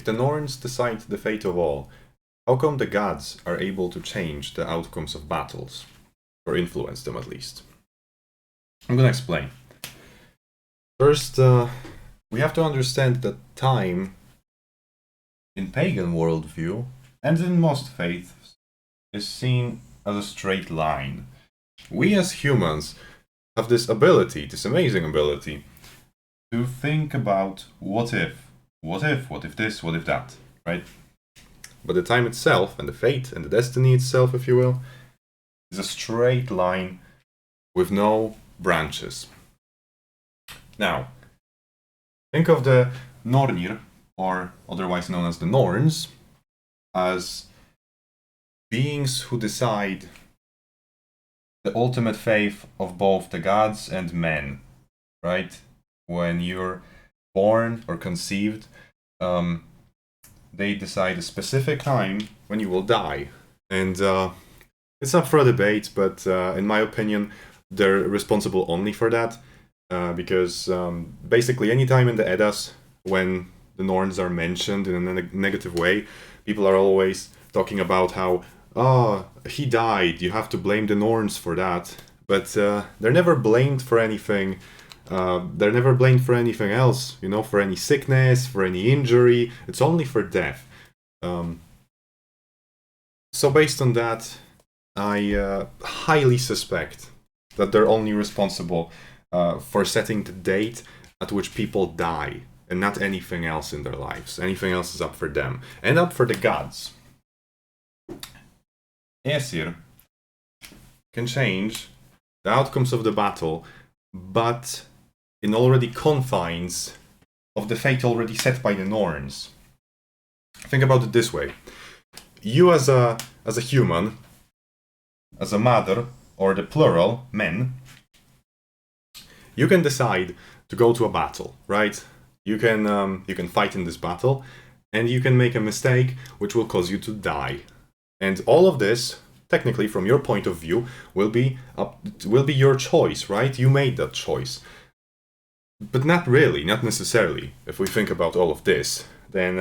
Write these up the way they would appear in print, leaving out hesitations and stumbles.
if the Norns decide the fate of all, how come the gods are able to change the outcomes of battles? Or influence them, at least? I'm gonna explain. First, we have to understand that time, in pagan worldview, and in most faiths, is seen as a straight line. We as humans have this ability, this amazing ability, to think about what if this, what if that, right? But the time itself, and the fate, and the destiny itself, if you will, is a straight line with no branches. Now, think of the Nornir, or otherwise known as the Norns, as beings who decide the ultimate fate of both the gods and men, right? When you're born or conceived, they decide a specific time when you will die. And it's up for debate, but in my opinion, they're responsible only for that. Because basically any time in the Eddas when the Norns are mentioned in a negative way, people are always talking about how, he died, you have to blame the Norns for that. But they're never blamed for anything. They're never blamed for anything else, for any sickness, for any injury. It's only for death. So based on that, I highly suspect that they're only responsible for setting the date at which people die, and not anything else in their lives. Anything else is up for them, and up for the gods. Aesir can change the outcomes of the battle, but in already confines of the fate already set by the Norns. Think about it this way. You as a human, as a mother, or the plural, men, you can decide to go to a battle, right? You can fight in this battle, and you can make a mistake which will cause you to die. And all of this, technically from your point of view, will be your choice, right? You made that choice. But not really, not necessarily. If we think about all of this, then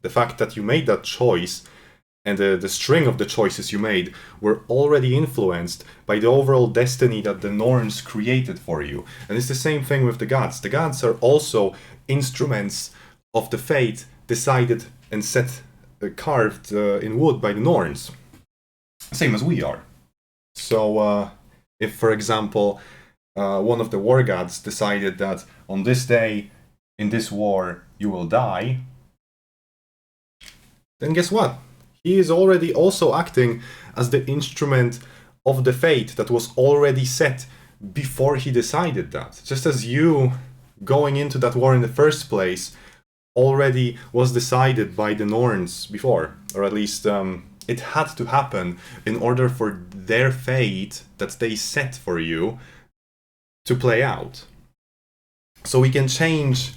the fact that you made that choice and the string of the choices you made were already influenced by the overall destiny that the Norns created for you. And it's the same thing with the gods. The gods are also instruments of the fate decided and carved in wood by the Norns. Same as we are. So if, for example, one of the war gods decided that on this day, in this war, you will die, then guess what? He is already also acting as the instrument of the fate that was already set before he decided that. Just as you, going into that war in the first place, already was decided by the Norns before, or at least it had to happen in order for their fate that they set for you to play out. So we can change,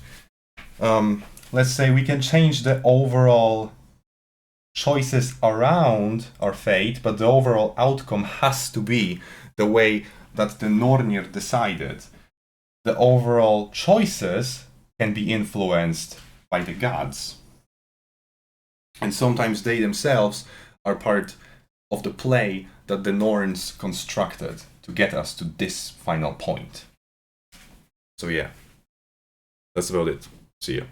let's say we can change the overall choices around our fate, but the overall outcome has to be the way that the Nornir decided. The overall choices can be influenced by the gods. And sometimes they themselves are part of the play that the Norns constructed to get us to this final point. So yeah, that's about it. See ya.